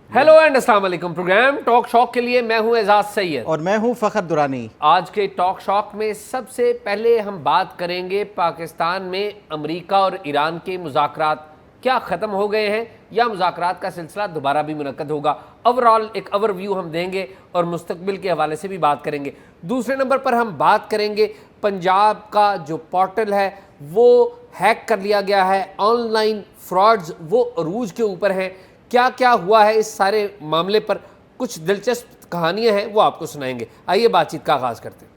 Hello and अस्सलाम वालेकुम। Programme talk shock के लिए मैं हूं एजाज सैयद और मैं हूं फ़खर दुरानी। आज के टॉक शॉक में सबसे पहले हम बात करेंगे पाकिस्तान में अमेरिका और ईरान के मुज़ाकरात क्या ख़त्म हो गए हैं या मुज़ाकरात का सिलसिला दोबारा भी मुनक्कद होगा। ओवरऑल एक ओवरव्यू हम देंगे और मुस्तकबिल के हवाले से भी बात करेंगे। दूसरे नंबर पर हम बात करेंगे पंजाब का जो पोर्टल है वो हैक कर लिया गया है, ऑनलाइन फ्रॉड्स वो अरूज के ऊपर हैं। क्या क्या हुआ है इस सारे मामले पर कुछ दिलचस्प कहानियां हैं वो आपको सुनाएंगे। आइए बातचीत का आगाज करते हैं।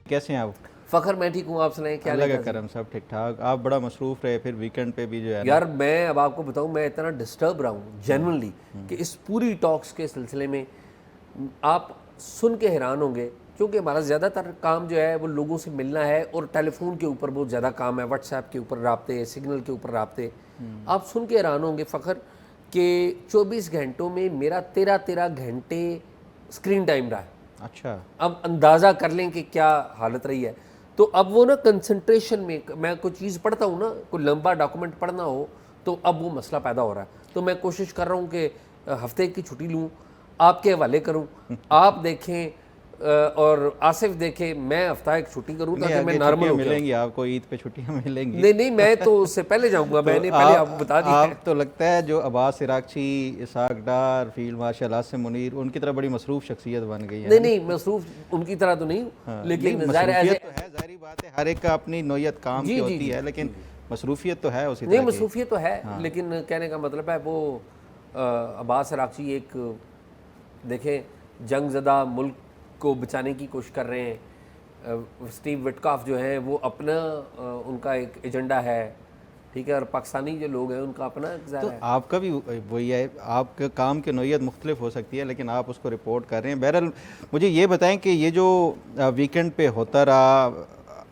कैसे हैं आप? फखर मैं ठीक हूँ, आप सुनाएं क्या अल्लाह का हाल है? करम, सब ठीक ठाक। आप बड़ा मसरूफ़ रहे फिर वीकेंड पे भी जो है ना। यार मैं अब आपको बताऊं, मैं इतना डिस्टर्ब रहा हूँ जेन्युइनली कि इस पूरी टॉक्स के सिलसिले में आप सुन के हैरान होंगे, क्योंकि हमारा ज़्यादातर काम जो है वो लोगों से मिलना है और टेलीफोन के ऊपर बहुत ज़्यादा काम है, व्हाट्सएप के ऊपर राब्ते, सिग्नल के ऊपर राब्ते। आप सुन के हैरान होंगे फ़खर कि 24 घंटों में मेरा 13 घंटे स्क्रीन टाइम रहा है। अच्छा। अब अंदाज़ा कर लें कि क्या हालत रही है। तो अब वो ना कंसंट्रेशन में, मैं कोई चीज़ पढ़ता हूँ ना, कोई लंबा डॉक्यूमेंट पढ़ना हो तो अब वो मसला पैदा हो रहा है। तो मैं कोशिश कर रहा हूँ कि हफ्ते की छुट्टी लूँ, आपके हवाले करूँ, आप देखें और आसिफ देखे, मैं हफ्ता एक छुट्टी करूँ ताकि मैं नॉर्मल हो मिलेंगी आपको, ईद पे छुट्टियां मिलेंगी। नहीं नहीं, मैं तो उससे पहले जाऊँगा। मैंने पहले आपको बता दिया। आप तो लगता है जो अब्बास इराक़ची, इसाक डार, फील्ड मार्शल आसिम मुनीर, उनकी तरह बड़ी मसरूफ़ शख्सियत बन गई है। नहीं नहीं, मसरूफ उनकी तरह तो नहीं हूँ, लेकिन मसरूफियत तो है, जाहिर बात है, हर एक का अपनी नौयत काम की होती है, लेकिन मसरूफियत तो है उसी तरह नहीं, की। मसरूफियत तो है, लेकिन कहने का मतलब है वो अब्बास इराक़ची एक देखें जंगज़दा मुल्क को बचाने की कोशिश कर रहे हैं। स्टीव विटकॉफ जो है वो अपना उनका एक एजेंडा है, ठीक है, और पाकिस्तानी जो लोग हैं उनका अपना तो है। आपका भी वही है, आपके काम की नौयत मुख्तलिफ हो सकती है, लेकिन आप उसको रिपोर्ट कर रहे हैं। बहरहाल मुझे ये बताएं कि ये जो वीकेंड पे होता रहा,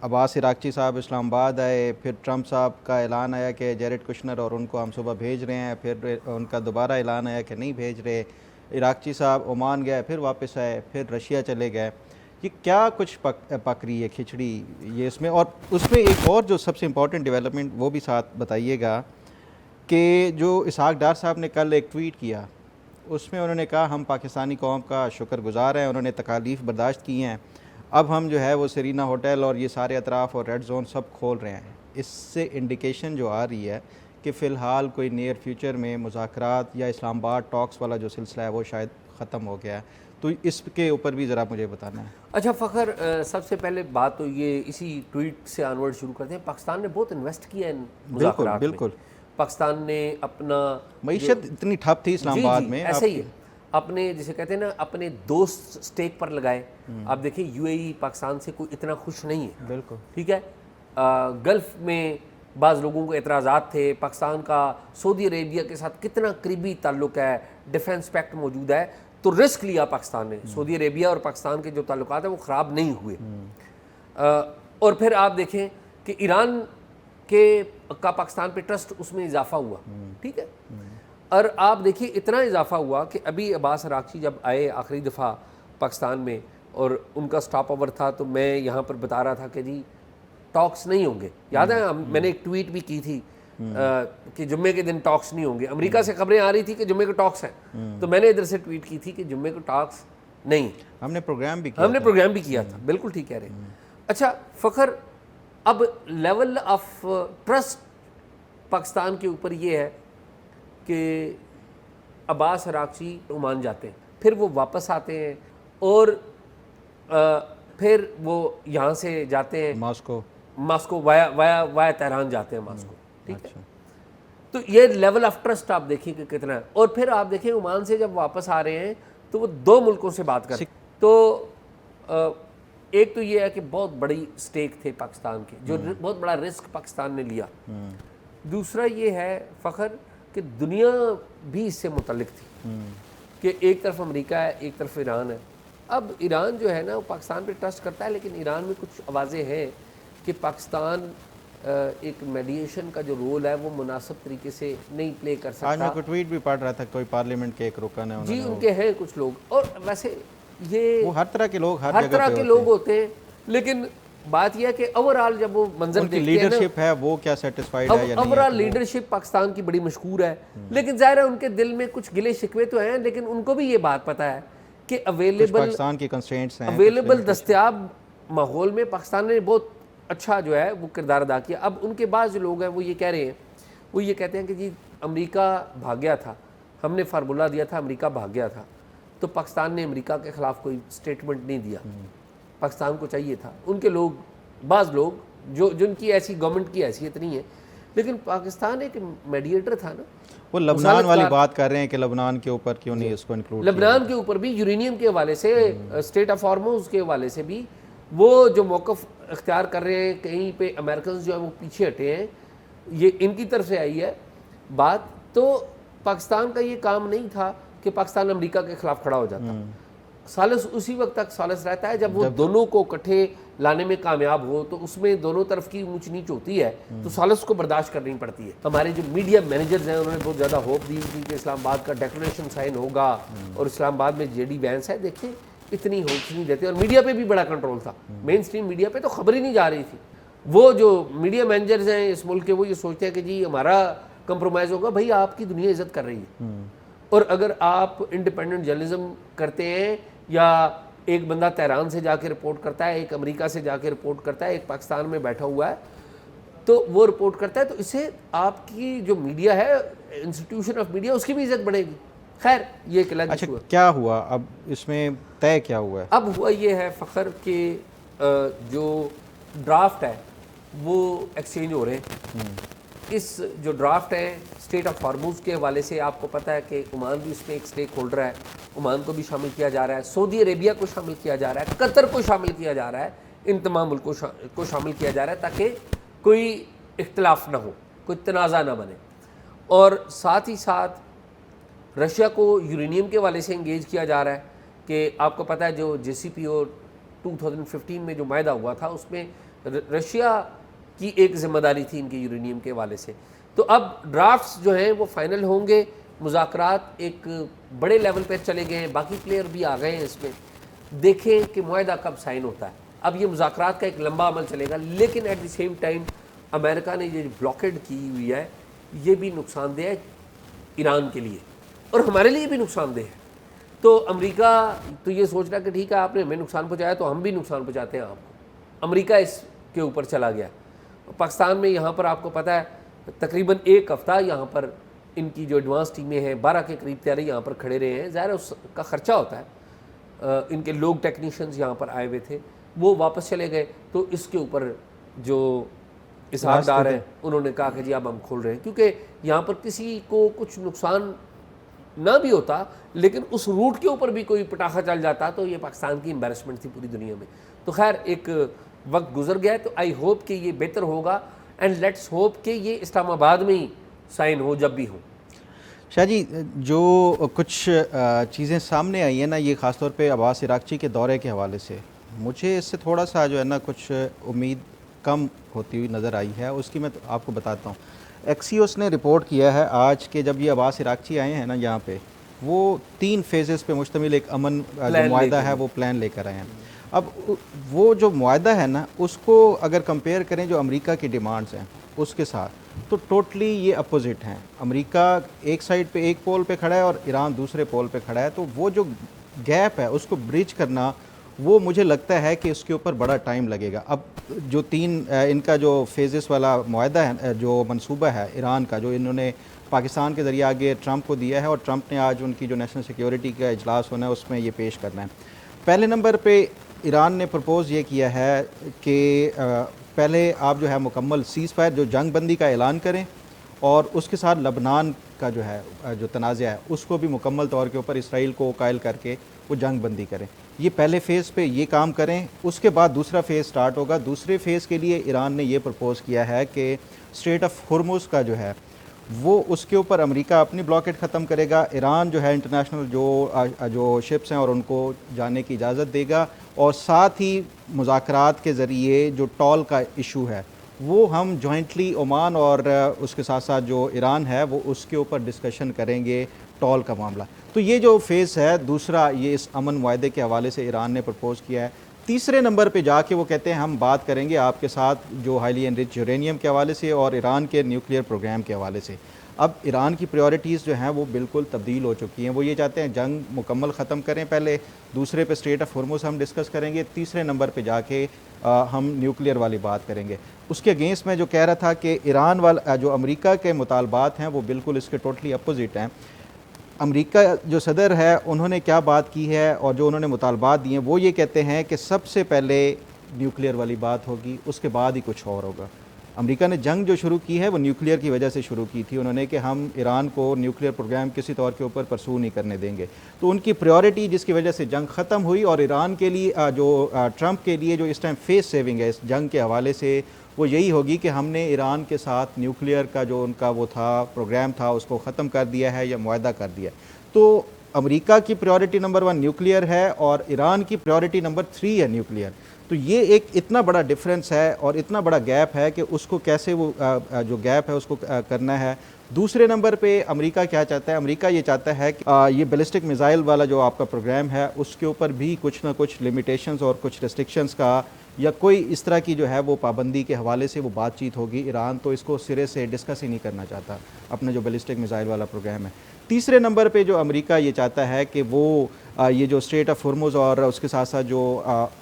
अब्बास इराक़ची साहब इस्लामाबाद आए, फिर ट्रंप साहब का ऐलान आया कि जेरेड कुशनर और उनको हम सुबह भेज रहे हैं, फिर उनका दोबारा ऐलान आया कि नहीं भेज रहे, इराक़ची साहब ओमान गए, फिर वापस आए, फिर रशिया चले गए। ये क्या कुछ पक रही है खिचड़ी ये इसमें? और उसमें एक और जो सबसे इम्पॉर्टेंट डेवलपमेंट वो भी साथ बताइएगा कि जो इसाक डार साहब ने कल एक ट्वीट किया, उसमें उन्होंने कहा हम पाकिस्तानी कौम का शुक्रगुज़ार हैं, उन्होंने तकालीफ बर्दाश्त की हैं, अब हम जो है वो सेरीना होटल और ये सारे अतराफ़ और रेड जोन सब खोल रहे हैं। इससे इंडिकेशन जो आ रही है कि फ़िलहाल कोई नियर फ्यूचर में मुज़ाकरात या इस्लामाबाद टॉक्स वाला जो सिलसिला है वो शायद ख़त्म हो गया है। तो इसके ऊपर भी ज़रा मुझे बताना है। अच्छा फ़खर, सबसे पहले बात तो ये इसी ट्वीट से ऑनवर्ड शुरू करते हैं। पाकिस्तान ने बहुत इन्वेस्ट किया है इन मुज़ाकरात में। बिल्कुल। पाकिस्तान ने अपना मईशत इतनी ठप थी इस्लामाबाद में, ऐसे ही है, अपने जिसे कहते हैं ना अपने दोस्त स्टेक पर लगाए। आप देखिए यूएई पाकिस्तान से कोई इतना खुश नहीं है, बिल्कुल ठीक है। गल्फ़ में बाज़ लोगों को एतराज़ात थे, पाकिस्तान का सऊदी अरेबिया के साथ कितना करीबी ताल्लुक़ है, डिफेंस पैक्ट मौजूद है, तो रिस्क लिया पाकिस्तान ने। सऊदी अरेबिया और पाकिस्तान के जो ताल्लुकात हैं वो ख़राब नहीं हुए। और फिर आप देखें कि ईरान का पाकिस्तान पे ट्रस्ट उसमें इजाफा हुआ, ठीक है। और आप देखिए इतना इजाफा हुआ कि अभी अब्बास इराक़ची जब आए आखिरी दफ़ा पाकिस्तान में और उनका स्टॉप ओवर था, तो मैं यहाँ पर बता रहा था कि जी टॉक्स नहीं होंगे। याद है मैंने एक ट्वीट भी की थी कि जुम्मे के दिन टॉक्स नहीं होंगे। अमेरिका से खबरें आ रही थी कि जुम्मे को टॉक्स हैं, तो मैंने इधर से ट्वीट की थी कि जुम्मे को टॉक्स नहीं। हमने प्रोग्राम भी किया था। बिल्कुल ठीक कह रहे हैं। अच्छा फ़खर, अब लेवल ऑफ ट्रस्ट पाकिस्तान के ऊपर ये है कि अब्बास इराक़ची ओमान जाते हैं, फिर वो वापस आते हैं और फिर वो यहाँ से जाते हैं मॉस्को वाया तेहरान जाते हैं मॉस्को, ठीक है। तो ये लेवल ऑफ ट्रस्ट आप देखिए कि कितना है। और फिर आप देखिए ओमान से जब वापस आ रहे हैं तो वो दो मुल्कों से बात कर, तो एक तो ये है कि बहुत बड़ी स्टेक थे पाकिस्तान के, जो बहुत बड़ा रिस्क पाकिस्तान ने लिया। दूसरा ये है फ़खर कि दुनिया भी इससे मुतल्लिक थी कि एक तरफ अमेरिका है, एक तरफ ईरान है। अब ईरान जो है ना वो पाकिस्तान पे ट्रस्ट करता है, लेकिन ईरान में कुछ आवाज़ें हैं कि पाकिस्तान एक मीडिएशन का जो रोल है वो मुनासिब तरीके से नहीं प्ले कर सकता। आज मैं कोई ट्वीट भी पढ़ रहा था, कोई पार्लियामेंट के एक रुकन है, जी उनके हैं कुछ लोग, और वैसे ये वो हर तरह के लोग हर तरह के लोग होते हैं, लेकिन बात यह है कि ओवरऑल जब वो मंजर उनकी देखते हैं ना, लीडरशिप है वो क्या सेटिस्फाइड है या नहीं है? ओवरऑल लीडरशिप पाकिस्तान की बड़ी मशहूर है, लेकिन जाहिर है उनके दिल में कुछ गिले शिकवे तो हैं, लेकिन उनको भी ये बात पता है कि कुछ अवेलेबल पाकिस्तान की कंस्ट्रेंट्स हैं, अवेलेबल दस्तयाब माहौल में पाकिस्तान ने बहुत अच्छा जो है वो किरदार अदा किया। अब उनके बाद जो लोग हैं वो ये कह रहे हैं, वो ये कहते हैं कि जी अमेरिका भाग गया था, हमने फार्मूला दिया था, अमेरिका भाग गया था, तो पाकिस्तान ने अमेरिका के ख़िलाफ़ कोई स्टेटमेंट नहीं दिया। पाकिस्तान को चाहिए था, उनके लोग, बाज़ लोग जो जिनकी ऐसी गवर्नमेंट की हैसियत नहीं है, लेकिन पाकिस्तान एक मीडिएटर था ना। वो लबनान वाली बात कर रहे हैं कि लबनान के ऊपर क्यों नहीं इसको इंक्लूड किया? लबनान के ऊपर भी यूरेनियम के हवाले से, स्टेट ऑफ हॉर्मोज के हवाले से भी वो जो मौक़िफ़ इख्तियार कर रहे हैं, कहीं पे अमेरिकन जो है वो पीछे हटे हैं, ये इनकी तरफ से आई है बात। तो पाकिस्तान का ये काम नहीं था कि पाकिस्तान अमेरिका के ख़िलाफ़ खड़ा हो जाता। सालस उसी वक्त तक सालस रहता है जब वो दोनों को इकट्ठे लाने में कामयाब हो, तो उसमें दोनों तरफ की ऊंच नीच होती है, तो सालस को बर्दाश्त करनी पड़ती है। हमारे जो मीडिया मैनेजर्स हैं उन्होंने बहुत ज़्यादा होप दी थी कि इस्लामाबाद का डेक्लेरेशन साइन होगा और इस्लामाबाद में जेडी वैंस है, देखें इतनी होप्स नहीं देते। और मीडिया पे भी बड़ा कंट्रोल था, मेन स्ट्रीम मीडिया पे तो खबर ही नहीं जा रही थी। वो जो मीडिया मैनेजर्स हैं इस मुल्क के, वो ये सोचते हैं कि जी हमारा कंप्रोमाइज़ होगा। भाई आपकी दुनिया इज्जत कर रही है, और अगर आप इंडिपेंडेंट जर्नलिज्म करते हैं, या एक बंदा तेहरान से जाके रिपोर्ट करता है, एक अमेरिका से जाके रिपोर्ट करता है, एक पाकिस्तान में बैठा हुआ है, तो वो रिपोर्ट करता है, तो इससे आपकी जो मीडिया है, इंस्टीट्यूशन ऑफ मीडिया, उसकी भी इज्जत बढ़ेगी। खैर ये एक अलग अच्छा, इशू है। क्या हुआ अब इसमें तय क्या हुआ है? अब हुआ ये है फ़खर कि जो ड्राफ्ट है वो एक्सचेंज हो रहे हैं। इस जो ड्राफ्ट है स्टेट ऑफ हॉर्मूज़ के हवाले से, आपको पता है कि ओमान भी इसमें एक स्टेक होल्डर है, ओमान को भी शामिल किया जा रहा है, सऊदी अरेबिया को शामिल किया जा रहा है, कतर को शामिल किया जा रहा है, इन तमाम मुल्कों को शामिल किया जा रहा है ताकि कोई इख्तलाफ ना हो, कोई तनाज़ा ना बने। और साथ ही साथ रशिया को यूरेनियम के हवाले से इंगेज किया जा रहा है कि आपको पता है जो JCPOA 2015 में जो मायदा हुआ था, उसमें रशिया की एक जिम्मेदारी थी इनके यूरेनियम के हवाले से। तो अब ड्राफ्ट्स जो हैं वो फाइनल होंगे, मुज़ाकरात एक बड़े लेवल पर चले गए हैं, बाकी प्लेयर भी आ गए हैं इसमें। देखें कि मुआहदा कब साइन होता है। अब ये मुज़ाकरात का एक लंबा अमल चलेगा, लेकिन at the same time America ने ये ब्लॉकेड की हुई है, ये भी नुकसानदेह है ईरान के लिए और हमारे लिए भी नुकसानदेह है। तो अमेरिका तो ये सोच रहा कि ठीक है आपने हमें नुकसान पहुँचाया तो हम भी नुकसान पहुँचाते हैं आपको। अमेरिका इसके ऊपर चला गया। पाकिस्तान में यहाँ पर आपको पता है तकरीबन एक हफ़्ता यहाँ पर इनकी जो एडवांस टीमें हैं 12 के करीब तैयारी यहाँ पर खड़े रहे हैं। ज़ाहिर उसका ख़र्चा होता है। इनके लोग टेक्नीशियंस यहाँ पर आए हुए थे, वो वापस चले गए। तो इसके ऊपर जो इसहाकदार हैं उन्होंने कहा कि जी अब हम खोल रहे हैं, क्योंकि यहाँ पर किसी को कुछ नुकसान ना भी होता, लेकिन उस रूट के ऊपर भी कोई पटाखा चल जाता तो ये पाकिस्तान की एम्बेरसमेंट थी पूरी दुनिया में। तो खैर एक वक्त गुजर गया है, तो आई होप कि ये बेहतर होगा एंड लेट्स होप कि ये इस्लामाबाद में ही साइन हो जब भी हो। शाह जी, जो कुछ चीज़ें सामने आई हैं ना, ये ख़ासतौर पे अब्बास इराक़ची के दौरे के हवाले से, मुझे इससे थोड़ा सा जो है ना कुछ उम्मीद कम होती हुई नज़र आई है। उसकी मैं तो आपको बताता हूँ। एक्सियोस ने रिपोर्ट किया है आज के, जब ये अब्बास इराक़ची आए हैं ना यहाँ पे, वो 3 फेजेस पे मुश्तमिल एक अमन जो मुआहदा है वो प्लान लेकर आए हैं। अब वो जो मुआहदा है ना, उसको अगर कंपेयर करें जो अमेरिका की डिमांड्स हैं उसके साथ, तो टोटली ये अपोजिट हैं। अमेरिका एक साइड पे एक पोल पे खड़ा है और ईरान दूसरे पोल पे खड़ा है। तो वो जो गैप है उसको ब्रिज करना, वो मुझे लगता है कि उसके ऊपर बड़ा टाइम लगेगा। अब जो 3 इनका जो फेजेस वाला मुआहदा है, जो मंसूबा है ईरान का, जो इन्होंने पाकिस्तान के ज़रिए आगे ट्रंप को दिया है, और ट्रंप ने आज उनकी जो नेशनल सिक्योरिटी का इजलास होना है उसमें ये पेश करना है। पहले नंबर पे ईरान ने प्रपोज़ ये किया है कि पहले आप जो है मुकम्मल सीज़ फायर, जो जंग बंदी का ऐलान करें, और उसके साथ लबनान का जो है जो तनाज़ा है उसको भी मुकम्मल तौर के ऊपर इसराइल को कायल करके वो जंग बंदी करें। ये पहले फ़ेज़ पे ये काम करें, उसके बाद दूसरा फ़ेज़ स्टार्ट होगा। दूसरे फ़ेज़ के लिए ईरान ने ये प्रपोज़ किया है कि स्ट्रेट ऑफ हुर्मुज़ का जो है वो, उसके ऊपर अमेरिका अपनी ब्लॉकेट ख़त्म करेगा, ईरान जो है इंटरनेशनल जो शिप्स हैं और उनको जाने की इजाज़त देगा, और साथ ही मुज़ाकरात के ज़रिए जो टॉल का इशू है वो हम जॉइंटली ओमान और उसके साथ साथ जो ईरान है वो उसके ऊपर डिस्कशन करेंगे, टॉल का मामला। तो ये जो फेज़ है दूसरा, ये इस अमन मुआहदे के हवाले से ईरान ने प्रपोज़ किया है। तीसरे नंबर पे जाके वो कहते हैं हम बात करेंगे आपके साथ जो हाईली एनरिच यूरेनियम के हवाले से और ईरान के न्यूक्लियर प्रोग्राम के हवाले से। अब ईरान की प्रायोरिटीज़ जो हैं वो बिल्कुल तब्दील हो चुकी हैं। वो ये चाहते हैं जंग मुकम्मल ख़त्म करें पहले, दूसरे पे स्ट्रेट ऑफ हॉर्मुज़ हम डिस्कस करेंगे, तीसरे नंबर पे जाके हम न्यूक्लियर वाली बात करेंगे। उसके अगेंस्ट मैं जो कह रहा था कि ईरान वाला जो अमेरिका के मुतालबात हैं वो बिल्कुल इसके टोटली अपोजिट हैं। अमेरिका जो सदर है उन्होंने क्या बात की है और जो उन्होंने मुतालबात दिए हैं वो ये कहते हैं कि सबसे पहले न्यूक्लियर वाली बात होगी, उसके बाद ही कुछ और होगा। अमेरिका ने जंग जो शुरू की है वो न्यूक्लियर की वजह से शुरू की थी उन्होंने, कि हम ईरान को न्यूक्लियर प्रोग्राम किसी तौर के ऊपर परसू नहीं करने देंगे। तो उनकी प्रायोरिटी जिसकी वजह से जंग ख़त्म हुई, और ईरान के लिए जो ट्रंप के लिए जो इस टाइम फेस सेविंग है इस जंग के हवाले से, वो यही होगी कि हमने ईरान के साथ न्यूक्लियर का जो उनका वो था प्रोग्राम था उसको ख़त्म कर दिया है या मुआहदा कर दिया। तो अमेरिका की प्रायोरिटी नंबर 1 न्यूक्लियर है और ईरान की प्रायोरिटी नंबर 3 है न्यूक्लियर। तो ये एक इतना बड़ा डिफरेंस है और इतना बड़ा गैप है कि उसको कैसे वो जो गैप है उसको करना है। दूसरे नंबर पे अमेरिका क्या चाहता है, अमेरिका ये चाहता है कि ये बैलिस्टिक मिसाइल वाला जो आपका प्रोग्राम है उसके ऊपर भी कुछ ना कुछ लिमिटेशंस और कुछ रिस्ट्रिक्शंस का या कोई इस तरह की जो है वो पाबंदी के हवाले से वो बातचीत होगी। ईरान तो इसको सिरे से डिस्कस ही नहीं करना चाहता अपना जो बैलिस्टिक मिसाइल वाला प्रोग्राम है। तीसरे नंबर पे जो अमेरिका ये चाहता है कि वो ये जो स्ट्रेट ऑफ हॉर्मुज़ और उसके साथ साथ जो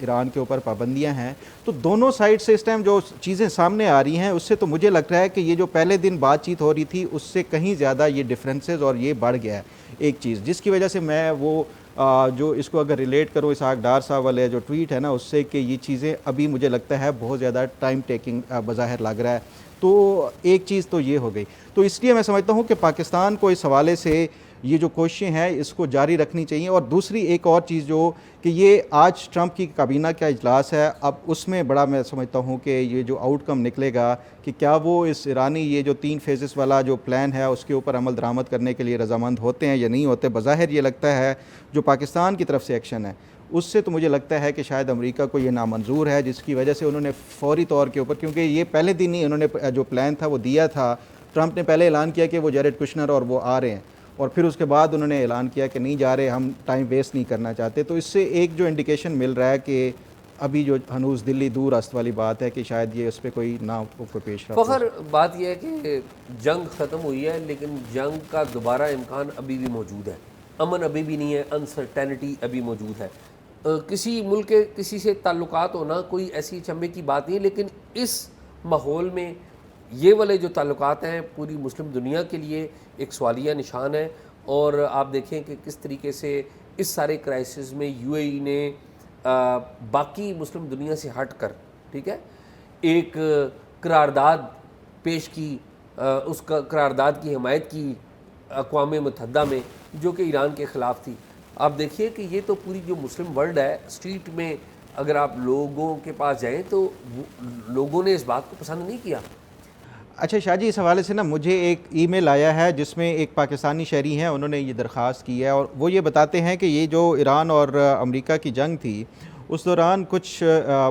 ईरान के ऊपर पाबंदियां हैं, तो दोनों साइड से इस टाइम जो चीज़ें सामने आ रही हैं उससे तो मुझे लग रहा है कि ये जो पहले दिन बातचीत हो रही थी उससे कहीं ज़्यादा ये डिफरेंसेस और ये बढ़ गया है एक चीज़, जिसकी वजह से मैं वो जो इसको अगर रिलेट करूँ इसहाक डार साहब वाले जो ट्वीट है ना उससे, कि ये चीज़ें अभी मुझे लगता है बहुत ज़्यादा टाइम टेकिंग बज़ाहिर लग रहा है। तो एक चीज़ तो ये हो गई। तो इसलिए मैं समझता हूँ कि पाकिस्तान को इस हवाले से ये जो कोशिशें हैं इसको जारी रखनी चाहिए। और दूसरी एक और चीज़ जो कि ये आज ट्रंप की काबीना का इजलास है, अब उसमें बड़ा मैं समझता हूँ कि ये जो आउटकम निकलेगा कि क्या वो इस ईरानी ये जो 3 फेजेस वाला जो प्लान है उसके ऊपर अमल दरामद करने के लिए रजामंद होते हैं या नहीं होते। बज़ाहिर ये लगता है जो पाकिस्तान की तरफ से एक्शन है उससे तो मुझे लगता है कि शायद अमेरिका को ये नामंजूर है, जिसकी वजह से उन्होंने फ़ौरी तौर के ऊपर, क्योंकि ये पहले दिन ही उन्होंने जो प्लान था वो दिया था, ट्रंप ने पहले ऐलान किया कि वो जैरेड कुशनर और वो आ रहे हैं, और फिर उसके बाद उन्होंने ऐलान किया कि नहीं जा रहे, हम टाइम वेस्ट नहीं करना चाहते। तो इससे एक जो इंडिकेशन मिल रहा है कि अभी जो हनूज़ दिल्ली दूर अस्त वाली बात है कि शायद ये उस पर कोई ना कोई पेश रफ्त। फ़खर बात यह है कि जंग ख़त्म हुई है लेकिन जंग का दोबारा इम्कान अभी भी मौजूद है, अमन अभी भी नहीं है, अनसर्टेनिटी अभी मौजूद है। किसी मुल्क के किसी से ताल्लुकात होना कोई ऐसी चंबे की बात नहीं है, लेकिन इस माहौल में ये वाले जो ताल्लुकात हैं पूरी मुस्लिम दुनिया के लिए एक सवालिया निशान है। और आप देखें कि किस तरीके से इस सारे क्राइसिस में यूएई ने बाकी मुस्लिम दुनिया से हट कर, ठीक है, एक करारदाद पेश की, उस करारदाद की हिमायत की अक़वाम मुत्तहिदा में जो कि ईरान के ख़िलाफ़ थी। आप देखिए कि ये तो पूरी जो मुस्लिम वर्ल्ड है, स्ट्रीट में अगर आप लोगों के पास जाएं तो लोगों ने इस बात को पसंद नहीं किया। अच्छा शाह जी, इस हवाले से ना मुझे एक ईमेल आया है जिसमें एक पाकिस्तानी शहरी हैं, उन्होंने ये दरख्वास्त की है और वो ये बताते हैं कि ये जो ईरान और अमेरिका की जंग थी उस दौरान कुछ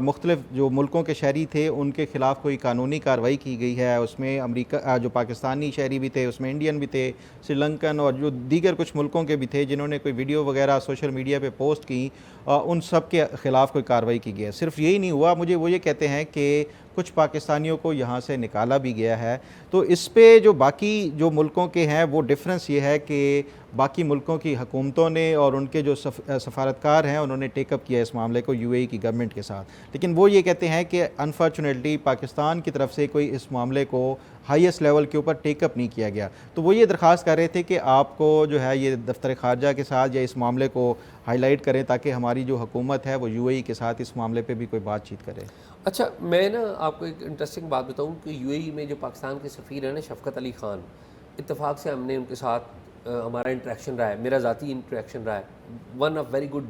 मुख्तलिफ जो मुल्कों के शहरी थे उनके ख़िलाफ़ कोई कानूनी कार्रवाई की गई है। उसमें अमेरिका जो पाकिस्तानी शहरी भी थे, उसमें इंडियन भी थे, श्रीलंकन और जो दीगर कुछ मुल्कों के भी थे जिन्होंने कोई वीडियो वगैरह सोशल मीडिया पे पोस्ट की, उन सब के ख़िलाफ़ कोई कार्रवाई की गई है। सिर्फ यही नहीं हुआ, मुझे वो ये कहते हैं कि कुछ पाकिस्तानियों को यहाँ से निकाला भी गया है। तो इस पे जो बाकी जो मुल्कों के हैं वो डिफरेंस ये है कि बाकी मुल्कों की हुकूमतों ने और उनके जो सफारतकार हैं उन्होंने टेकअप किया इस मामले को यूएई की गवर्नमेंट के साथ, लेकिन वो ये कहते हैं कि अनफॉर्चुनेटली पाकिस्तान की तरफ से कोई इस मामले को हाईएस्ट लेवल के ऊपर टेकअप नहीं किया गया। तो वो ये दरख्वास्त कर रहे थे कि आपको जो है ये दफ्तर ख़ारजा के साथ या इस मामले को हाईलाइट करें ताकि हमारी जो हुकूमत है वो यूएई के साथ इस मामले पे भी कोई बातचीत करे। अच्छा, मैं ना आपको एक इंटरेस्टिंग बात बताऊं कि यूएई में जो पाकिस्तान के सफ़ीर हैं ना, शफ़कत अली ख़ान, इत्तेफाक से हमने उनके साथ हमारा इंटरेक्शन रहा है, मेरा ज़ाती इंटरेक्शन रहा है। One of very good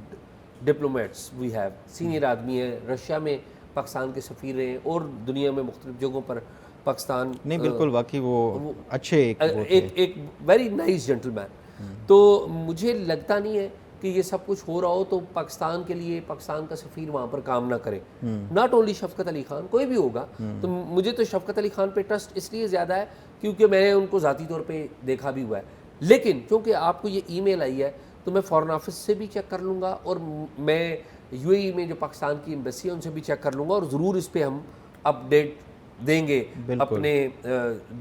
diplomats we have, senior आदमी है, रशिया में पाकिस्तान के सफ़ीर हैं और दुनिया में मुख्तलिफ़ जगहों पर पाकिस्तान नहीं बिल्कुल वाकई वो अच्छे एक वेरी नाइस जेंटलमैन। तो मुझे लगता नहीं है कि ये सब कुछ हो रहा हो तो पाकिस्तान के लिए पाकिस्तान का सफ़ीर वहाँ पर काम ना करे। नॉट ओनली शफ़कत अली ख़ान, कोई भी होगा। तो मुझे तो शफ़कत अली ख़ान पे ट्रस्ट इसलिए ज़्यादा है क्योंकि मैंने उनको ज़ाती तौर पे देखा भी हुआ है। लेकिन क्योंकि आपको ये ईमेल आई है तो मैं फ़ॉरेन ऑफिस से भी चेक कर लूँगा और मैं यूएई में जो पाकिस्तान की एम्बेसी है उनसे भी चेक कर लूँगा, और ज़रूर इस पे हम अपडेट देंगे बिल्कुल। अपने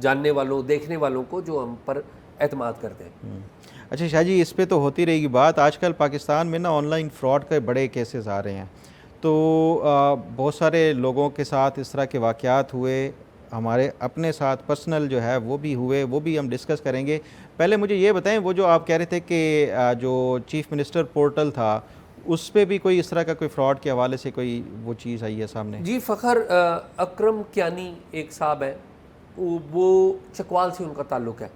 जानने वालों, देखने वालों को जो हम पर एतमाद करते हैं। अच्छा शाह जी, इस पे तो होती रहेगी बात। आजकल पाकिस्तान में ना ऑनलाइन फ्रॉड के बड़े केसेस आ रहे हैं, तो बहुत सारे लोगों के साथ इस तरह के वाक़यात हुए, हमारे अपने साथ पर्सनल जो है वो भी हुए, वो भी हम डिस्कस करेंगे। पहले मुझे ये बताएं, वो जो आप कह रहे थे कि जो चीफ़ मिनिस्टर पोर्टल था उस पे भी कोई इस तरह का कोई फ्रॉड के हवाले से कोई वो चीज़ आई है सामने? जी, फ़खर अकरम कियानी एक साहब हैं, वो चकवाल से उनका ताल्लुक़ है।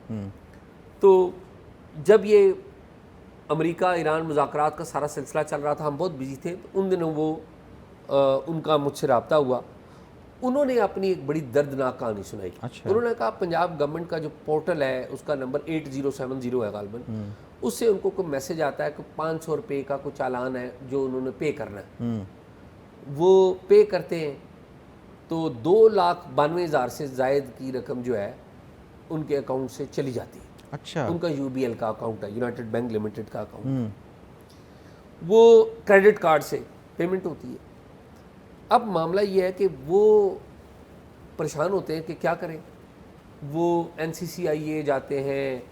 तो जब ये अमेरिका ईरान मुज़ाकरात का सारा सिलसिला चल रहा था, हम बहुत बिजी थे, तो उन दिनों वो उनका मुझसे रब्ता हुआ। उन्होंने अपनी एक बड़ी दर्दनाक कहानी सुनाई। अच्छा। उन्होंने कहा पंजाब गवर्नमेंट का जो पोर्टल है उसका नंबर 8070 है गालबन, उससे उनको कोई मैसेज आता है कि 500 रुपये का कुछ चालान है जो उन्होंने पे करना है। वो पे करते हैं तो 2,92,000 से ज़ायद की रकम जो है उनके अकाउंट से चली जाती है। अच्छा। उनका यूबीएल का अकाउंट है, यूनाइटेड बैंक लिमिटेड का अकाउंट, वो क्रेडिट कार्ड से पेमेंट होती है। अब मामला ये है कि वो परेशान होते हैं कि क्या करें। वो एनसीसीआईए जाते हैं,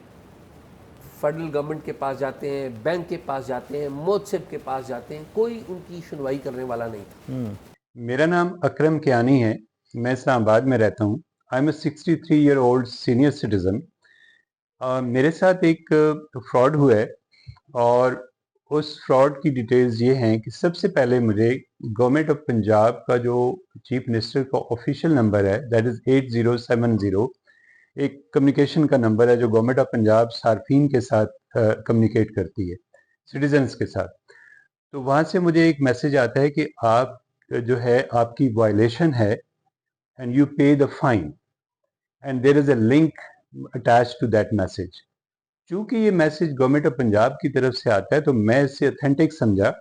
फेडरल गवर्नमेंट के पास जाते हैं, बैंक के पास जाते हैं, मोतसिब के पास जाते हैं, कोई उनकी सुनवाई करने वाला नहीं था। मेरा नाम अकरम कियानी है, मैं इस्लामाबाद में रहता हूँ। I am 63 year old senior citizen. मेरे साथ एक फ्रॉड हुआ है, और उस फ्रॉड की डिटेल्स ये हैं कि सबसे पहले मुझे गवर्नमेंट ऑफ पंजाब का जो चीफ मिनिस्टर का ऑफिशियल नंबर है, दैट इज़ 8070, एक कम्युनिकेशन का नंबर है जो गवर्नमेंट ऑफ पंजाब सार्फिन के साथ कम्युनिकेट करती है, सिटीजन्स के साथ। तो वहाँ से मुझे एक मैसेज आता है कि आप जो है आपकी वायलेशन है, and you pay the fine, and there is a link attach to that message. चूंकि ये मैसेज गवर्नमेंट ऑफ पंजाब की तरफ से आता है तो मैं इसे ऑथेंटिक समझा,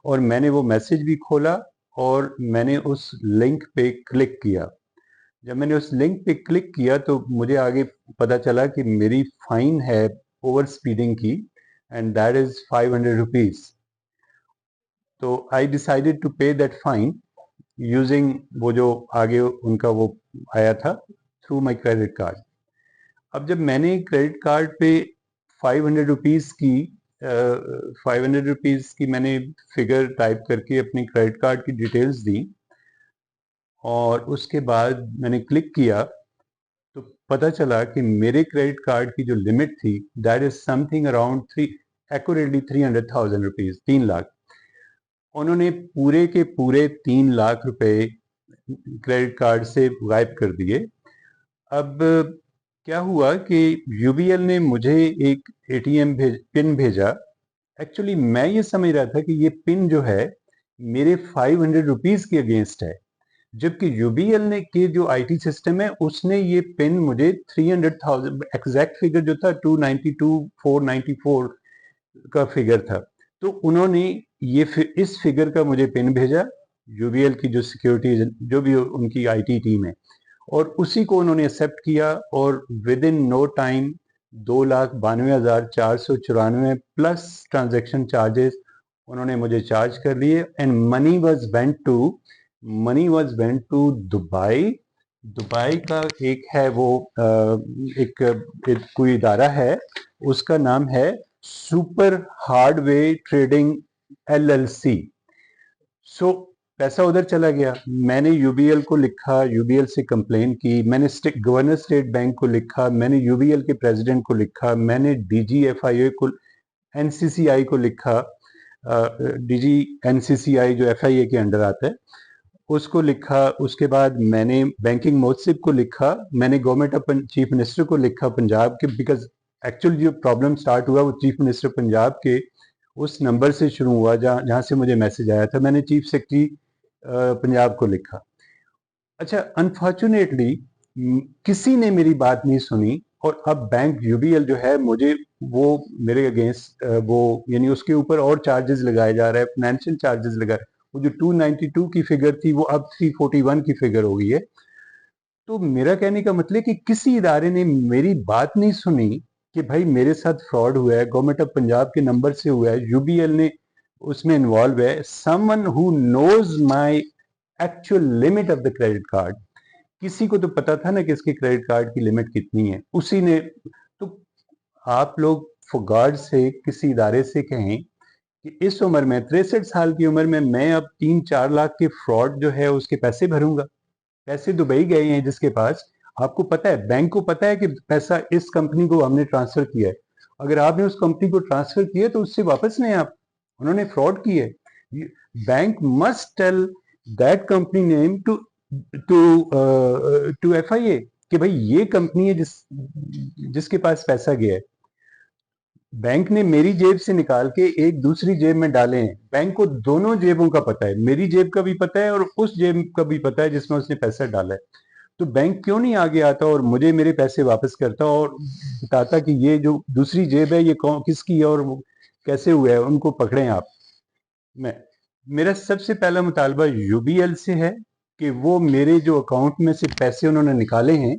और मैंने वो मैसेज भी खोला और मैंने उस लिंक पे क्लिक किया। जब मैंने उस लिंक पे क्लिक किया तो मुझे आगे पता चला कि मेरी फाइन है ओवर स्पीडिंग की, एंड दैट इज 500 रुपीज। तो आई डिसाइडेड टू पे दैट फाइन यूजिंग वो जो आगे उनका वो आया था थ्रू माई क्रेडिट कार्ड। अब जब मैंने क्रेडिट कार्ड पे 500 रुपीज़ की 500 रुपीज़ की मैंने फिगर टाइप करके अपनी क्रेडिट कार्ड की डिटेल्स दी, और उसके बाद मैंने क्लिक किया, तो पता चला कि मेरे क्रेडिट कार्ड की जो लिमिट थी that is something around 300,000 rupees, 3 lakh. उन्होंने पूरे के पूरे 3 लाख रुपए क्रेडिट कार्ड से गायब कर दिए। अब क्या हुआ कि यूबीएल ने मुझे एक एटीएम पिन भेजा। एक्चुअली मैं ये समझ रहा था कि ये पिन जो है मेरे 500 रुपीज के अगेंस्ट है, जबकि यूबीएल ने के जो आईटी सिस्टम है उसने ये पिन मुझे 300,000, एग्जैक्ट फिगर जो था 292,494 का फिगर था। तो उन्होंने ये इस फिगर का मुझे पिन भेजा, यूबीएल की जो सिक्योरिटी जो भी उनकी आईटी टीम है, और उसी को उन्होंने एक्सेप्ट किया, और with in no time 2,92,494 plus transaction charges उन्होंने मुझे चार्ज कर लिए, and money was went to Dubai. Dubai का एक है वो एक कोई इदारा है, उसका नाम है सुपर हार्डवेयर ट्रेडिंग एलएलसी। सो पैसा उधर चला गया। मैंने यूबीएल को लिखा, यूबीएल से कंप्लेन की, मैंने गवर्नर स्टेट बैंक को लिखा, मैंने यूबीएल के प्रेसिडेंट को लिखा, मैंने डीजीएफआईए को, एनसीसीआई को लिखा, डीजी एनसीसीआई जो एफआईए के अंडर आता है उसको लिखा। उसके बाद मैंने बैंकिंग मोहसिब को लिखा, मैंने गवर्नमेंट ऑफ चीफ मिनिस्टर को लिखा पंजाब के, बिकॉज एक्चुअल जो प्रॉब्लम स्टार्ट हुआ वो चीफ मिनिस्टर पंजाब के उस नंबर से शुरू हुआ जहाँ से मुझे मैसेज आया था। मैंने चीफ सेक्रेटरी पंजाब को लिखा। अच्छा, अनफॉर्चुनेटली किसी ने मेरी बात नहीं सुनी, और अब बैंक यूबीएल जो है मुझे वो मेरे अगेंस्ट वो यानी उसके ऊपर और चार्जेस लगाए जा रहा है, फाइनेंशियल चार्जेस लगा, वो जो 292 की फिगर थी वो अब 341 की फिगर हो गई है। तो मेरा कहने का मतलब कि किसी इदारे ने मेरी बात नहीं सुनी कि भाई मेरे साथ फ्रॉड हुआ है, गवर्नमेंट ऑफ पंजाब के नंबर से हुआ है, यूबीएल ने उसमें इन्वॉल्व है, someone who knows my actual limit of the credit card. किसी को तो पता था ना कि इसके क्रेडिट कार्ड की लिमिट कितनी है, उसी ने। तो आप लोग फॉर गॉड से किसी इदारे से कहें कि इस उम्र में 63 साल की उम्र में मैं अब 3-4 लाख के फ्रॉड जो है उसके पैसे भरूंगा। पैसे दुबई गए हैं जिसके पास, आपको पता है, बैंक को पता है कि पैसा इस कंपनी को हमने ट्रांसफर किया है। अगर आपने उस कंपनी को ट्रांसफर किया तो उससे वापस नहीं, आप उन्होंने फ्रॉड किया है। Bank must tell that company name to to FIA कि भाई ये कंपनी है जिसके पास पैसा गया है। बैंक ने मेरी जेब से निकाल के एक दूसरी जेब में डाले हैं। बैंक को दोनों जेबों का पता है, मेरी जेब का भी पता है और उस जेब का भी पता है जिसमें उसने पैसा डाला है। तो बैंक क्यों नहीं आगे आता और मुझे मेरे पैसे वापस करता और बताता कि ये जो दूसरी जेब है ये कौन किसकी है और वो कैसे हुआ है, उनको पकड़ें आप। मेरा सबसे पहला मुतालबा UBL से है कि वो मेरे जो अकाउंट में से पैसे उन्होंने निकाले हैं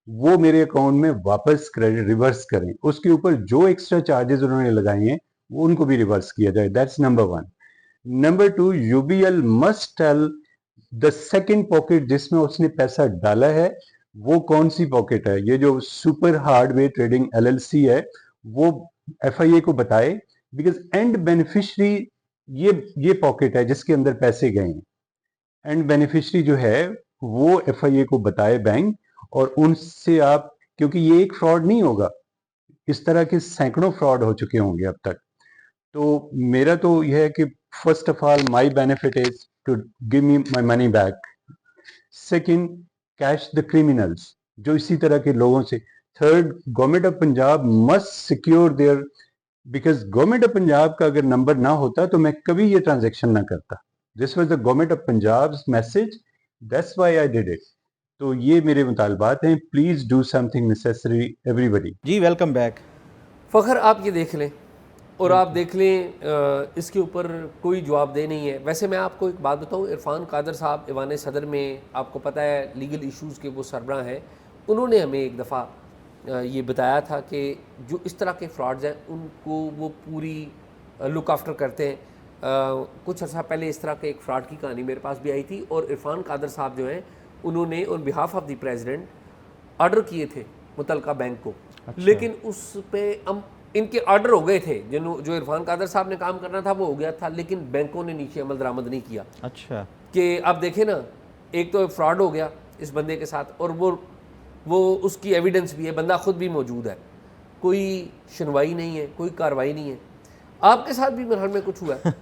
वो मेरे अकाउंट में वापस क्रेडिट रिवर्स करें। उसके ऊपर जो एक्स्ट्रा चार्जेस उन्होंने लगाए हैं वो उनको भी रिवर्स किया जाए। That's number 1। Number 2, UBL must tell the second pocket जिसमें उसने पैसा डाला है वो कौन सी पॉकेट है। ये जो सुपर हार्डवेयर ट्रेडिंग LLC है वो FIA को बताए, बिकॉज एंड बेनिफिशियरी ये पॉकेट है जिसके अंदर पैसे गए हैं। एंड बेनिफिशियरी जो है वो FIA को बताए बैंक, और उनसे आप, क्योंकि ये एक फ्रॉड नहीं होगा, इस तरह के सैकड़ों फ्रॉड हो चुके होंगे अब तक। तो मेरा तो यह है कि first of all my benefit is to give me my money back. Second, catch the criminals जो इसी तरह के लोगों से। Third, government of Punjab must secure there, because government of Punjab का अगर नंबर ना होता तो मैं कभी ये ट्रांजेक्शन ना करता। This was the government of Punjab message, that's why I did it. तो ये मेरे मुतालबात हैं, please do something necessary everybody. जी वेलकम बैक। फ़खर आप ये देख लें और आप देख लें इसके ऊपर कोई जवाबदेह नहीं है। वैसे मैं आपको एक बात बताऊं, इरफान कादर साहब ईवान सदर में, आपको पता है लीगल इश्यूज़ के वो सरबराह हैं, उन्होंने हमें एक दफ़ा ये बताया था कि जो इस तरह के फ्रॉड्स हैं उनको वो पूरी लुक आफ्टर करते हैं। कुछ अर्सा पहले इस तरह के एक फ़्रॉड की कहानी मेरे पास भी आई थी और इरफान कादर साहब जो हैं उन्होंने on behalf of the president order किए थे मुतलका बैंक को। लेकिन उस पे हम इनके ऑर्डर हो गए थे, जो इरफान कादर साहब ने काम करना था वो हो गया था, लेकिन बैंकों ने नीचे अमल दरामद नहीं किया। अच्छा, कि अब देखें ना, एक तो फ्रॉड हो गया इस बंदे के साथ और वो उसकी एविडेंस भी है, बंदा खुद भी मौजूद है, कोई सुनवाई नहीं है, कोई कार्रवाई नहीं है। आपके साथ भी मेरे हाल में कुछ हुआ है?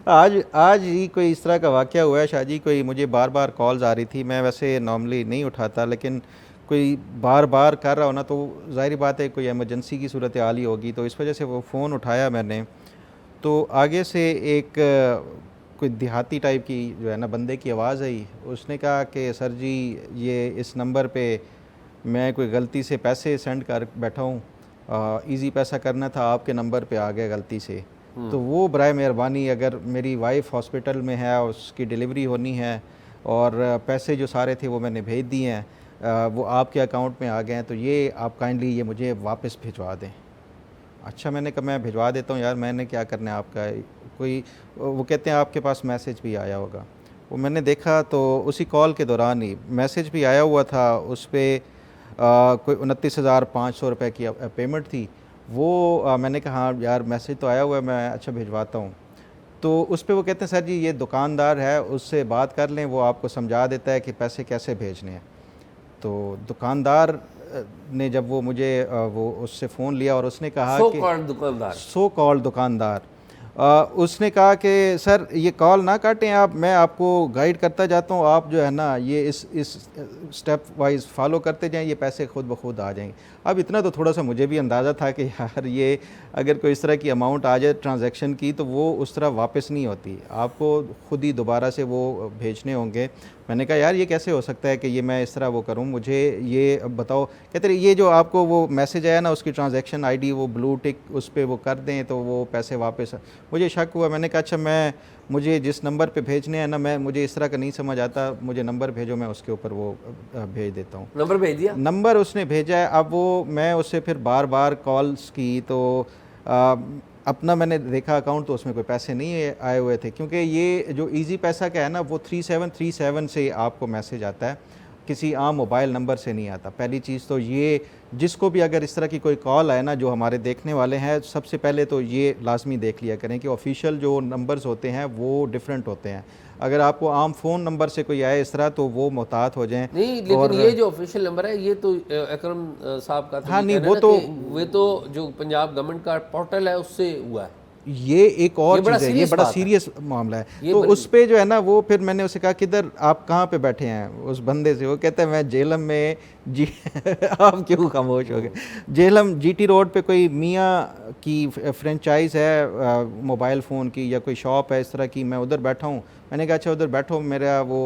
आज ही कोई इस तरह का वाक़या हुआ है शाहजी। कोई मुझे बार बार कॉल्स आ रही थी, मैं वैसे नॉर्मली नहीं उठाता, लेकिन कोई बार बार कर रहा हो ना तो ज़ाहिर बात है कोई इमरजेंसी की सूरत हाल ही होगी, तो इस वजह से वो फ़ोन उठाया मैंने। तो आगे से एक कोई देहाती टाइप की जो है ना बंदे की आवाज़ आई। उसने कहा कि सर जी ये इस नंबर पे मैं कोई गलती से पैसे सेंड कर बैठा हूँ, इजी पैसा करना था, आपके नंबर पे आ गया गलती से। तो वो बराए मेहरबानी, अगर मेरी वाइफ हॉस्पिटल में है, उसकी डिलीवरी होनी है और पैसे जो सारे थे वो मैंने भेज दिए हैं, वो आपके अकाउंट में आ गए हैं, तो ये आप काइंडली ये मुझे वापस भिजवा दें। अच्छा, मैंने कहा मैं भिजवा देता हूँ यार, मैंने क्या करना है आपका कोई। वो कहते हैं आपके पास मैसेज भी आया होगा। वो मैंने देखा तो उसी कॉल के दौरान ही मैसेज भी आया हुआ था, उस पर कोई 29,500 रुपये की पेमेंट थी। वो मैंने कहा हाँ यार मैसेज तो आया हुआ है, मैं अच्छा भिजवाता हूँ। तो उस पर वो कहते हैं सर जी ये दुकानदार है, उससे बात कर लें, वो आपको समझा देता है कि पैसे कैसे भेजने हैं। तो दुकानदार ने जब वो मुझे वो उससे फ़ोन लिया और उसने कहा कि सो कॉल्ड दुकानदार उसने कहा कि सर ये कॉल ना काटें आप, मैं आपको गाइड करता जाता हूँ, आप जो है ना ये इस स्टेप वाइज फॉलो करते जाएं, ये पैसे खुद ब खुद आ जाएंगे। अब इतना तो थोड़ा सा मुझे भी अंदाज़ा था कि यार ये अगर कोई इस तरह की अमाउंट आ जाए ट्रांजैक्शन की तो वो उस तरह वापस नहीं होती, आपको खुद ही दोबारा से वो भेजने होंगे। मैंने कहा यार ये कैसे हो सकता है कि ये मैं इस तरह वो करूं, मुझे ये बताओ। कहते रहे ये जो आपको वो मैसेज आया ना उसकी ट्रांजैक्शन आईडी वो ब्लू टिक उस पर वो कर दें तो वो पैसे वापस। मुझे शक हुआ, मैंने कहा अच्छा मुझे जिस नंबर पे भेजने हैं ना, मुझे इस तरह का नहीं समझ आता, मुझे नंबर भेजो, मैं उसके ऊपर वो भेज देता हूँ। नंबर भेज दिया, नंबर उसने भेजा है। अब वो मैं उससे फिर बार बार कॉल्स की तो अपना मैंने देखा अकाउंट तो उसमें कोई पैसे नहीं आए हुए थे, क्योंकि ये जो इजी पैसा का है ना वो 3737 से आपको मैसेज आता है, किसी आम मोबाइल नंबर से नहीं आता। पहली चीज़ तो ये, जिसको भी अगर इस तरह की कोई कॉल आए ना, जो हमारे देखने वाले हैं, सबसे पहले तो ये लाजमी देख लिया करें कि ऑफिशियल जो नंबर्स होते हैं वो डिफरेंट होते हैं। अगर आपको आम फ़ोन नंबर से कोई आए इस तरह तो वो मोहतात हो जाएं। नहीं, लेकिन ये जो ऑफिशियल नंबर है ये तो अकरम साहब का हाँ, नहीं, कहना वो है ना तो कि वे तो जो पंजाब गवर्नमेंट का पोर्टल है उससे हुआ है। ये एक और ये बड़ा चीज़ है, ये serious बड़ा बात है। सीरियस मामला है। ये तो बड़ी- उस पे जो है ना, वो फिर मैंने उसे कहा किधर आप कहाँ पे बैठे हैं, उस बंदे से। वो कहता है मैं जेलम में जी आप क्यों खामोश हो गए? जेलम जीटी रोड पे कोई मियाँ की फ्रेंचाइज है मोबाइल फ़ोन की, या कोई शॉप है इस तरह की, मैं उधर बैठा हूँ। मैंने कहा अच्छा उधर बैठो, मेरा वो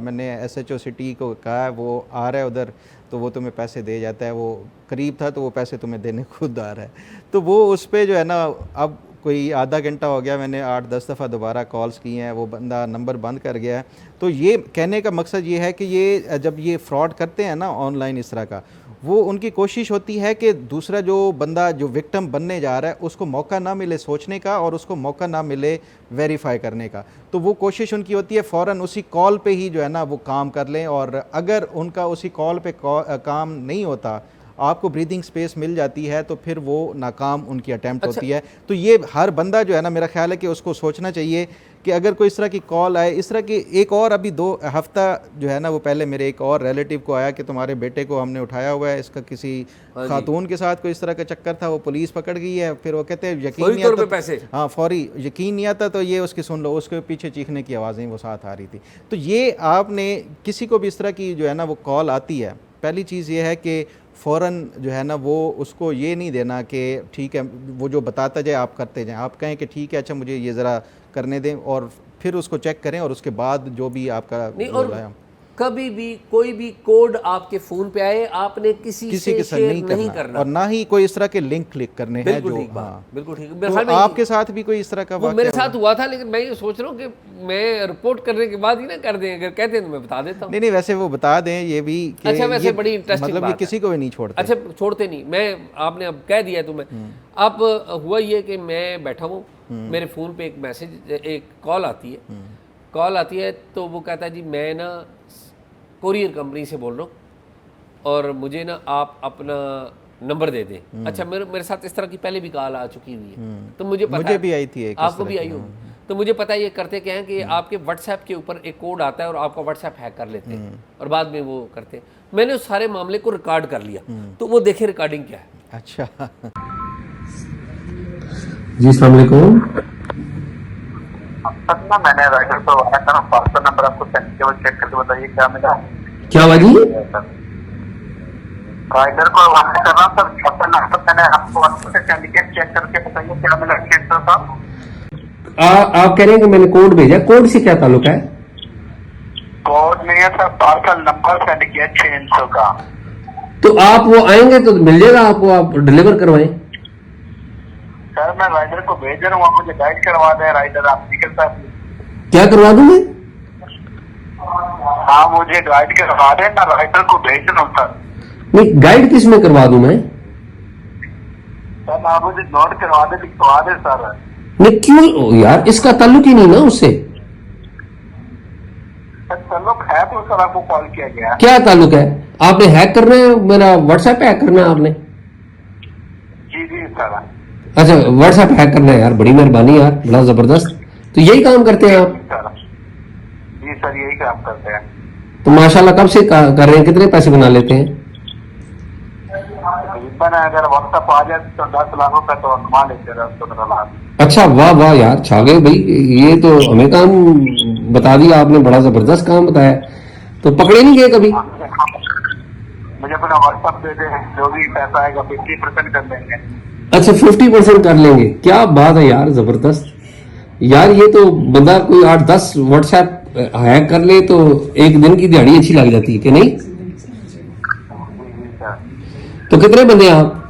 मैंने SHO सिटी को कहा है, वो आ रहा है उधर, तो वो तुम्हें पैसे दे जाता है। वो करीब था तो वो पैसे तुम्हें देने खुद आ रहा है। तो वो उस पर जो है ना, अब कोई आधा घंटा हो गया, मैंने 8-10 दफ़ा दोबारा कॉल्स की हैं, वो बंदा नंबर बंद कर गया है। तो ये कहने का मकसद ये है कि ये जब ये फ्रॉड करते हैं ना ऑनलाइन इस तरह का, वो उनकी कोशिश होती है कि दूसरा जो बंदा जो विक्टिम बनने जा रहा है उसको मौका ना मिले सोचने का, और उसको मौका ना मिले वेरीफाई करने का। तो वो कोशिश उनकी होती है फ़ौरन उसी कॉल पे ही जो है ना वो काम कर लें, और अगर उनका उसी कॉल पे काम नहीं होता, आपको ब्रीदिंग स्पेस मिल जाती है, तो फिर वो नाकाम उनकी अटैम्प्ट होती है। तो ये हर बंदा जो है ना, मेरा ख्याल है कि उसको सोचना चाहिए कि अगर कोई इस तरह की कॉल आए, इस तरह की एक और अभी 2 हफ्ता जो है ना, वो पहले मेरे एक और रिलेटिव को आया कि तुम्हारे बेटे को हमने उठाया हुआ है, इसका किसी खातून के साथ कोई इस तरह का चक्कर था, वो पुलिस पकड़ गई है। फिर वो कहते हैं यकीन नहीं आता, पैसे, हाँ फौरी यकीन नहीं आता, तो ये उसकी सुन लो, उसके पीछे चीखने की आवाज़ें वो साथ आ रही थी। तो ये आपने किसी को भी इस तरह की जो है ना वो कॉल आती है, पहली चीज़ ये है कि फ़ौरन जो है ना वो उसको ये नहीं देना कि ठीक है, वो जो बताता जाए आप करते जाएं। आप कहें कि ठीक है अच्छा मुझे ये ज़रा करने दें, और फिर उसको चेक करें, और उसके बाद जो भी आपका नहीं, और कभी भी कोई भी कोड आपके फ़ोन पे आए, आपने किसी के से साथ शेयर नहीं करना, और ना ही कोई इस तरह के लिंक क्लिक करने हैं जो, हाँ बिल्कुल ठीक। तो आपके साथ भी कोई इस तरह का वो मेरे साथ हुआ था, लेकिन मैं ये सोच रहा हूँ कि मैं रिपोर्ट करने के बाद ही ना कर दें, अगर कहते हैं तो मैं बता देता हूँ। नहीं, वैसे वो बता दें ये भी कि अच्छा, वैसे बड़ी इंटरेस्टिंग मतलब ये किसी को भी नहीं छोड़ते। अच्छा, छोड़ते नहीं, मैं आपने अब कह दिया है तो मैं अब हुआ ये कि मैं बैठा हूँ, मेरे फ़ोन पे एक मैसेज, एक कॉल आती है, तो वो कहता है जी मैं ना कोरियर कंपनी से बोल रहा हूँ और मुझे ना आप अपना नंबर दे दें। अच्छा, मेरे साथ इस तरह की पहले भी कॉल आ चुकी हुई है, तो मुझे भी आई थी, आपको भी आई होगी, तो मुझे पता है ये करते क्या है कि आपके व्हाट्सएप के ऊपर एक कोड आता है और आपका व्हाट्सएप हैक कर लेते हैं और बाद में वो करते हैं। मैंने उस सारे मामले को रिकॉर्ड कर लिया, तो वो देखें रिकॉर्डिंग क्या है। अच्छा जी, अस्सलाम वालेकुम। ना मैंने राइटर को पासवर्ड नंबर आपको सेंड किया, वो चेक करके बताइए क्या मिला। क्या हुआ जी? राइटर को व्हाट्सएप कर रहा हूँ सर, पासवर्ड नंबर मैंने आपको व्हाट्सएप से सेंड किया, चेक करके बताइए क्या मिला शेखर साहब। आप कह रहे हैं कि मैंने कोड भेजा, कोड से क्या ताल्लुक है? कोड नहीं है सर, पार्सल नंबर सेंड किया 600 का। तो आप वो आएंगे तो मिल जाएगा आपको, आप डिलीवर करवाएं। सर मैं राइडर को भेज रहा हूँ, आप मुझे गाइड करवा दें। राइडर आप निकल साहब क्या करवा दूं मैं? हाँ मुझे गाइड करवा दें, मैं राइडर को भेज रहा हूँ सर। नहीं, गाइड किस में करवा दूं मैं? सर आप मुझे नोट करवा दें, लिखवा दें सर। नहीं क्यों यार, इसका ताल्लुक ही नहीं ना उससे। सर ताल्लुक है तो सर आपको कॉल किया गया। क्या ताल्लुक है? आपने हैक करना है मेरा व्हाट्सएप, हैक करना है आपने? जी जी सर। अच्छा, व्हाट्सएप हैक करना है यार, बड़ी मेहरबानी यार, बड़ा जबरदस्त। तो यही काम करते हैं आप? जी सर यही काम करते हैं। तो माशाल्लाह कब से कर रहे हैं, कितने पैसे बना लेते हैं? अगर व्हाट्सएप आ जाए तो 10 लाख रुपए तो कमा लेते हैं, 10-15 लाख। अच्छा, वाह वाह यार, छा गए भाई, ये तो हमें काम बता दिया आपने, बड़ा जबरदस्त काम बताया। तो पकड़े नहीं गए कभी? मुझे अपना व्हाट्सएप दे दे, जो भी पैसा आएगा 50% कर देंगे। अच्छा, 50% कर लेंगे, क्या बात है यार, जबरदस्त यार। ये तो बंदा कोई 8-10 व्हाट्सएप हैक कर ले तो एक दिन की दिहाड़ी अच्छी लग जाती है कि नहीं? तो कितने बंदे हैं आप?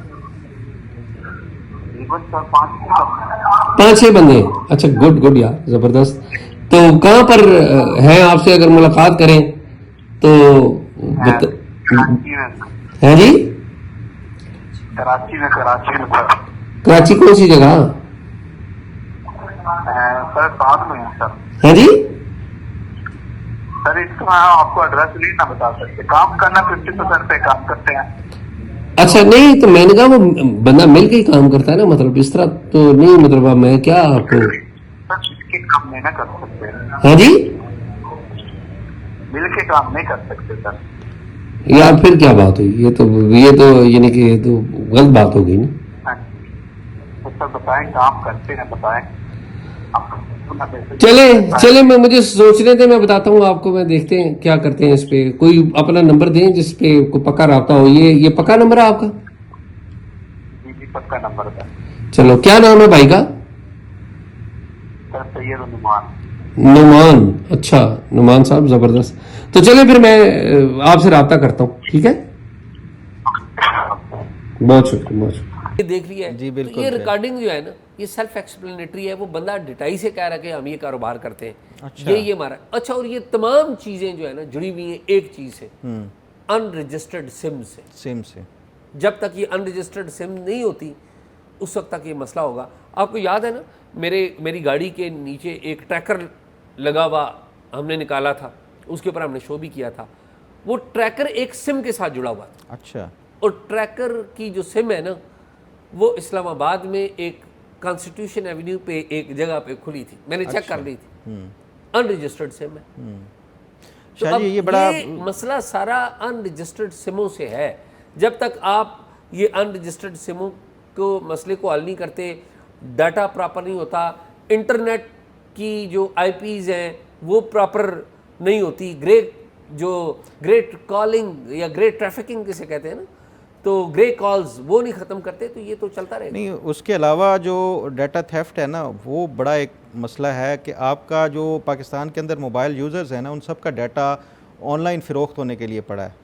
5-6 बंदे। अच्छा, गुड गुड यार, जबरदस्त। तो कहाँ पर है आपसे अगर मुलाकात करें तो है जी? कराची में। कराची कौन सी जगह? सर साथ में है सर। हाँ जी, सर इसका आपको एड्रेस नहीं ना बता सकते, काम करना 50% पे काम करते हैं। अच्छा नहीं तो मैंने कहा वो बंदा मिल के ही काम करता है ना, मतलब इस तरह तो नहीं, मतलब अब मैं क्या आपको। सर मिल के काम नहीं ना कर सकते, हाँ जी, मिल के काम नहीं कर सकते सर। यार फिर क्या बात हुई, ये तो यानी कि ये तो गलत बात हो गई ना। हाँ। तो सर बताएं, काम करते हैं बताएं। आप चले मैं मुझे सोचने दे, मैं बताता हूँ आपको, मैं देखते हैं क्या करते हैं इस पे। कोई अपना नंबर दें जिस पे कोई पक्का रब्ता हो। ये पक्का नंबर है आपका? जी पक्का नंबर था चलो, क्या नाम है भाई का? सर, सैयद नुमान। नुमान, अच्छा नुमान साहब, जबरदस्त। तो चले फिर मैं आपसे रब्ता करता हूँ, ठीक है? बहुत शुक्रिया, बहुत शुक्रिया। ये देख लिया है जी, तो बिल्कुल ये सर। रिकॉर्डिंग जो है ना, ये सेल्फ एक्सप्लेनेटरी है। वो बंदा डिटाई से कह रहा है कि हम ये कारोबार करते हैं, अच्छा। ये हमारा। अच्छा, और ये तमाम चीज़ें जो है ना जुड़ी हुई हैं एक चीज़ से, अनरजिस्टर्ड सिम से। सिम से। जब तक ये अनरजिस्टर्ड सिम नहीं होती उस वक्त तक ये मसला होगा। आपको याद है ना, मेरी गाड़ी के नीचे एक ट्रैकर लगा हुआ हमने निकाला था, उसके ऊपर हमने शो भी किया था। वो ट्रैकर एक सिम के साथ जुड़ा हुआ था, अच्छा। और ट्रैकर की जो सिम है ना, वो इस्लामाबाद में एक कॉन्स्टिट्यूशन एवेन्यू पे एक जगह पे खुली थी, मैंने चेक कर ली थी, अनरजिस्टर्ड सिम है। तो शाह अब जी, ये बड़ा मसला सारा अनरजिस्टर्ड सिमों से है। जब तक आप ये अनरजिस्टर्ड सिमों को मसले को हल नहीं करते, डाटा प्रॉपर नहीं होता, इंटरनेट की जो आईपीज़ हैं वो प्रॉपर नहीं होती, ग्रेट कॉलिंग या ग्रेट ट्रैफिकिंग जिसे कहते हैं ना, तो ग्रे कॉल्स वो नहीं ख़त्म करते, तो ये तो चलता रहेगा। नहीं, उसके अलावा जो डाटा थेफ्ट है ना, वो बड़ा एक मसला है कि आपका जो पाकिस्तान के अंदर मोबाइल यूज़र्स हैं ना, उन सब का डाटा ऑनलाइन फ़रोख्त होने के लिए पड़ा है।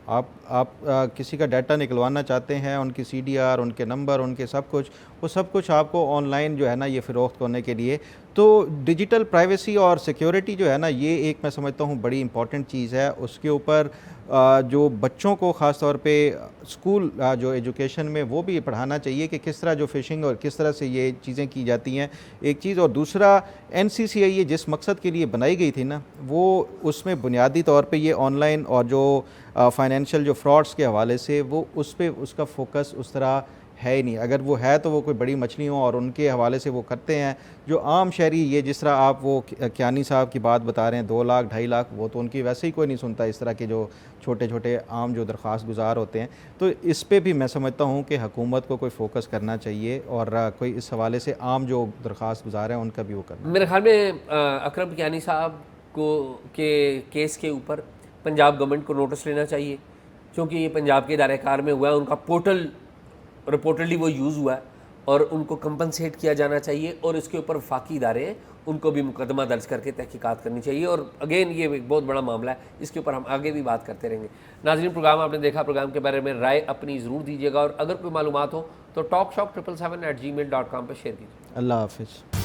आप किसी का डाटा निकलवाना चाहते हैं, उनकी CDR, उनके नंबर, उनके सब कुछ, वो सब कुछ आपको ऑनलाइन जो है ना ये फ़रोख्त करने के लिए। तो डिजिटल प्राइवेसी और सिक्योरिटी जो है ना, ये एक मैं समझता हूँ बड़ी इंपॉर्टेंट चीज़ है। उसके ऊपर जो बच्चों को ख़ास तौर पे स्कूल जो एजुकेशन में वो भी पढ़ाना चाहिए कि किस तरह जो फ़िशिंग और किस तरह से ये चीज़ें की जाती हैं, एक चीज़। और दूसरा, NCCI ये जिस मकसद के लिए बनाई गई थी ना, वो उसमें बुनियादी तौर पे ये ऑनलाइन और जो फाइनेंशियल जो फ्रॉड्स के हवाले से वो उस पर उसका फोकस उस तरह है ही नहीं। अगर वो है तो वो कोई बड़ी मछलियों और उनके हवाले से वो करते हैं। जो आम शहरी, ये जिस तरह आप वो कियानी साहब की बात बता रहे हैं, 2 लाख 2.5 लाख, वो तो उनकी वैसे ही कोई नहीं सुनता, इस तरह के जो छोटे छोटे आम जो दरख्वास्त गुजार होते हैं। तो इस पे भी मैं समझता हूँ कि हुकूमत को कोई फोकस करना चाहिए और कोई इस हवाले से आम जो दरख्वास्त गुजार हैं उनका भी वो करना। मेरे ख्याल में अकरम कियानी साहब को के केस के ऊपर पंजाब गवर्नमेंट को नोटिस लेना चाहिए, क्योंकि ये पंजाब के इदारे-कार में हुआ है, उनका पोर्टल रिपोर्टडली वो यूज़ हुआ है और उनको कंपनसेट किया जाना चाहिए। और इसके ऊपर वफाकी इदारे हैं, उनको भी मुकदमा दर्ज करके तहकीकात करनी चाहिए। और अगेन ये एक बहुत बड़ा मामला है, इसके ऊपर हम आगे भी बात करते रहेंगे। नाज़रीन, प्रोग्राम आपने देखा, प्रोग्राम के बारे में राय अपनी ज़रूर दीजिएगा, और अगर कोई मालूमात हो तो talkshop777@gmail.com पर शेयर कीजिए। अल्लाह हाफिज़।